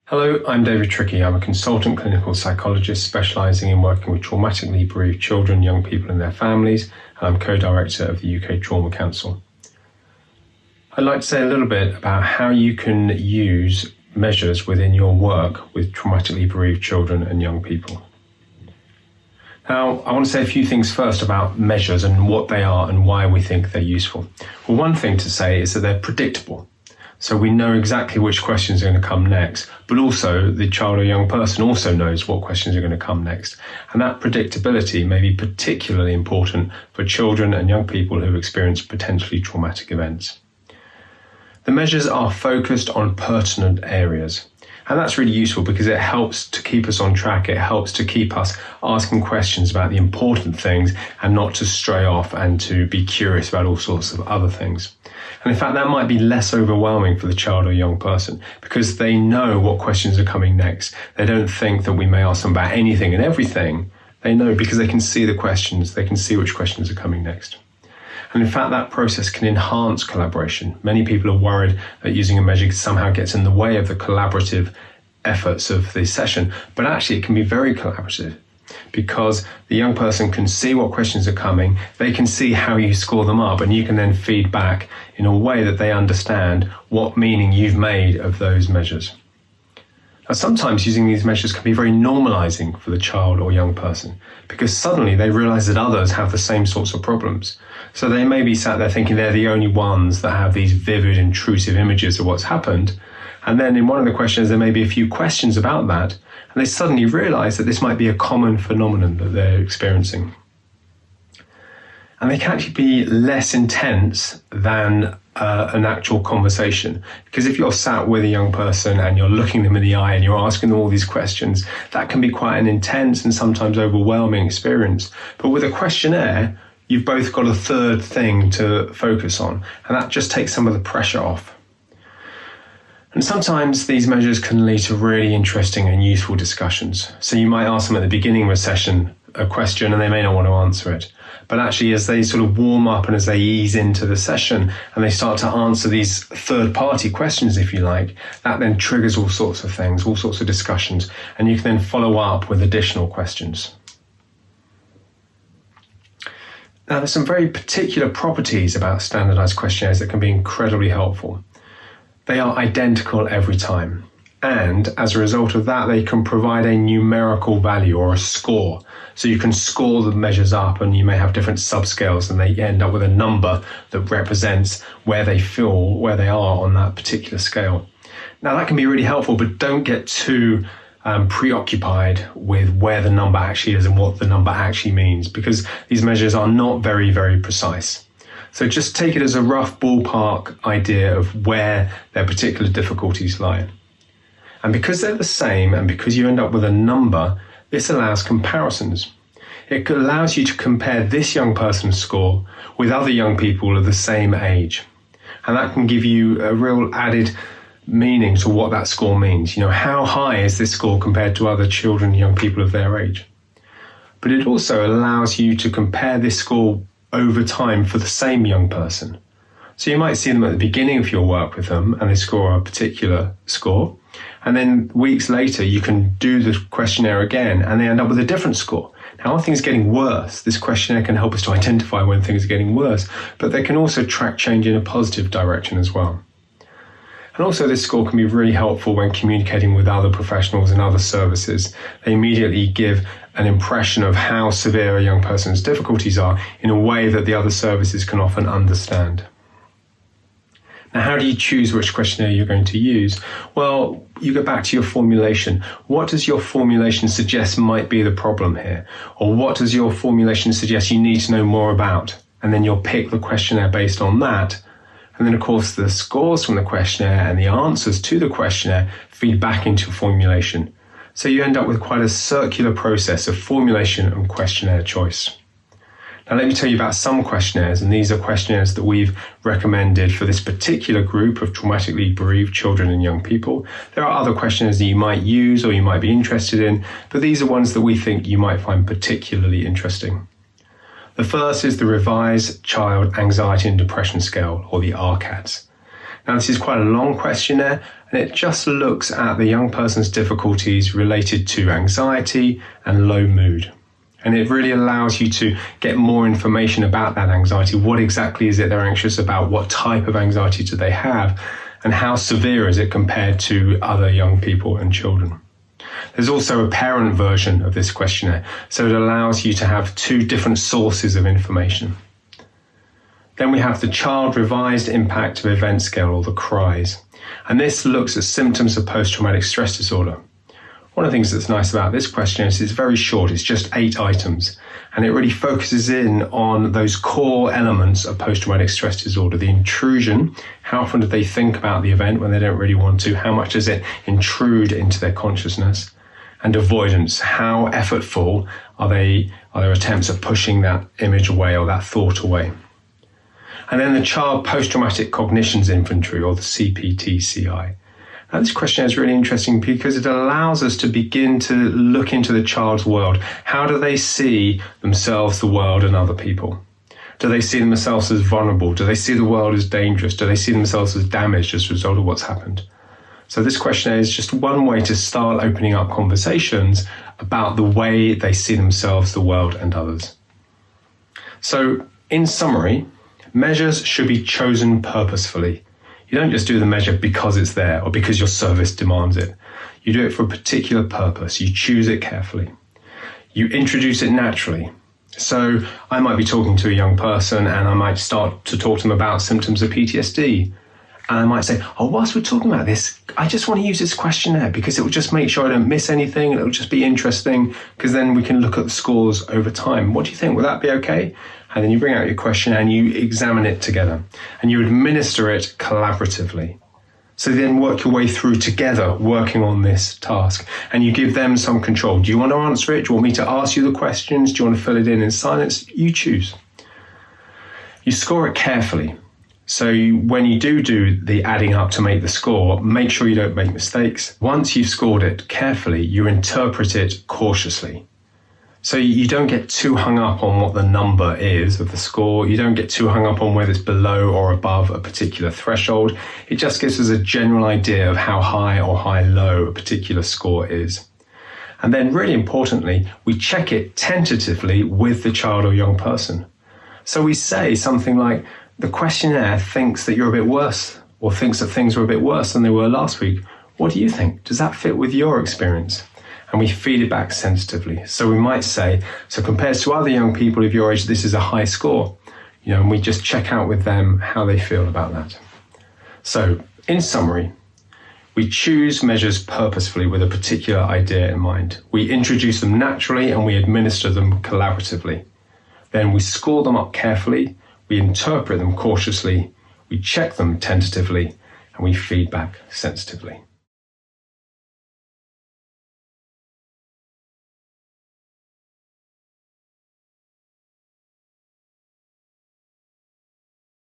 Hello, I'm David Trickey. I'm a consultant clinical psychologist specialising in working with traumatically bereaved children, young people and their families, and I'm co-director of the UK Trauma Council. I'd like to say a little bit about how you can use measures within your work with traumatically bereaved children and young people. Now, I want to say a few things first about measures and what they are and why we think they're useful. Well, one thing to say is that they're predictable. So we know exactly which questions are going to come next, but also the child or young person also knows what questions are going to come next. And that predictability may be particularly important for children and young people who've experienced potentially traumatic events. The measures are focused on pertinent areas. And that's really useful because it helps to keep us on track. It helps to keep us asking questions about the important things and not to stray off and to be curious about all sorts of other things. And in fact, that might be less overwhelming for the child or young person because they know what questions are coming next. They don't think that we may ask them about anything and everything. They know because they can see the questions. They can see which questions are coming next. And in fact, that process can enhance collaboration. Many people are worried that using a measure somehow gets in the way of the collaborative efforts of the session, but actually it can be very collaborative because the young person can see what questions are coming, they can see how you score them up, and you can then feed back in a way that they understand what meaning you've made of those measures. Now, sometimes using these measures can be very normalizing for the child or young person because suddenly they realize that others have the same sorts of problems. So they may be sat there thinking they're the only ones that have these vivid, intrusive images of what's happened. And then in one of the questions, there may be a few questions about that. And they suddenly realize that this might be a common phenomenon that they're experiencing. And they can actually be less intense than an actual conversation. Because if you're sat with a young person and you're looking them in the eye and you're asking them all these questions, that can be quite an intense and sometimes overwhelming experience. But with a questionnaire, you've both got a third thing to focus on, and that just takes some of the pressure off. And sometimes these measures can lead to really interesting and useful discussions. So you might ask them at the beginning of a session a question and they may not want to answer it. But actually, as they sort of warm up and as they ease into the session and they start to answer these third-party questions, if you like, that then triggers all sorts of things, all sorts of discussions, and you can then follow up with additional questions. Now, there's some very particular properties about standardized questionnaires that can be incredibly helpful. They are identical every time. And as a result of that, they can provide a numerical value or a score. So you can score the measures up and you may have different subscales and they end up with a number that represents where they are on that particular scale. Now, that can be really helpful, but don't get too preoccupied with where the number actually is and what the number actually means, because these measures are not very, very precise. So just take it as a rough ballpark idea of where their particular difficulties lie. And because they're the same and because you end up with a number, this allows comparisons. It allows you to compare this young person's score with other young people of the same age. And that can give you a real added meaning to what that score means. You know, how high is this score compared to other children and young people of their age? But it also allows you to compare this score over time for the same young person. So you might see them at the beginning of your work with them and they score a particular score. And then weeks later, you can do the questionnaire again and they end up with a different score. Now, are things getting worse? This questionnaire can help us to identify when things are getting worse, but they can also track change in a positive direction as well. And also this score can be really helpful when communicating with other professionals and other services. They immediately give an impression of how severe a young person's difficulties are in a way that the other services can often understand. Now, how do you choose which questionnaire you're going to use? Well, you go back to your formulation. What does your formulation suggest might be the problem here? Or what does your formulation suggest you need to know more about? And then you'll pick the questionnaire based on that. And then, of course, the scores from the questionnaire and the answers to the questionnaire feed back into formulation. So you end up with quite a circular process of formulation and questionnaire choice. Now, let me tell you about some questionnaires, and these are questionnaires that we've recommended for this particular group of traumatically bereaved children and young people. There are other questionnaires that you might use or you might be interested in, but these are ones that we think you might find particularly interesting. The first is the Revised Child Anxiety and Depression Scale, or the RCADS. Now, this is quite a long questionnaire, and it just looks at the young person's difficulties related to anxiety and low mood. And it really allows you to get more information about that anxiety. What exactly is it they're anxious about? What type of anxiety do they have? And how severe is it compared to other young people and children? There's also a parent version of this questionnaire, so it allows you to have two different sources of information. Then we have the Child Revised Impact of Event Scale, or the CRIES, and this looks at symptoms of post-traumatic stress disorder. One of the things that's nice about this questionnaire is it's very short, it's just 8 items, and it really focuses in on those core elements of post-traumatic stress disorder. The intrusion, how often do they think about the event when they don't really want to? How much does it intrude into their consciousness? And avoidance, how effortful are their attempts at pushing that image away or that thought away? And then the Child Post-Traumatic Cognitions Inventory, or the CPT-CI. Now, this questionnaire is really interesting because it allows us to begin to look into the child's world. How do they see themselves, the world, and other people? Do they see themselves as vulnerable? Do they see the world as dangerous? Do they see themselves as damaged as a result of what's happened? So this questionnaire is just one way to start opening up conversations about the way they see themselves, the world, and others. So, in summary, measures should be chosen purposefully. You don't just do the measure because it's there or because your service demands it. You do it for a particular purpose. You choose it carefully. You introduce it naturally. So I might be talking to a young person and I might start to talk to them about symptoms of PTSD. And I might say, whilst we're talking about this, I just want to use this questionnaire because it will just make sure I don't miss anything and it will just be interesting because then we can look at the scores over time. What do you think? Will that be okay? And then you bring out your questionnaire and you examine it together and you administer it collaboratively. So then work your way through together, working on this task, and you give them some control. Do you want to answer it? Do you want me to ask you the questions? Do you want to fill it in silence? You choose. You score it carefully. So when you do the adding up to make the score, make sure you don't make mistakes. Once you've scored it carefully, you interpret it cautiously. So you don't get too hung up on what the number is of the score. You don't get too hung up on whether it's below or above a particular threshold. It just gives us a general idea of how high or low a particular score is. And then really importantly, we check it tentatively with the child or young person. So we say something like, the questionnaire thinks that you're a bit worse or thinks that things are a bit worse than they were last week. What do you think? Does that fit with your experience? And we feed it back sensitively. So we might say, so compared to other young people of your age, this is a high score. And we just check out with them how they feel about that. So in summary, we choose measures purposefully with a particular idea in mind. We introduce them naturally and we administer them collaboratively. Then we score them up carefully, we interpret them cautiously, we check them tentatively, and we feed back sensitively.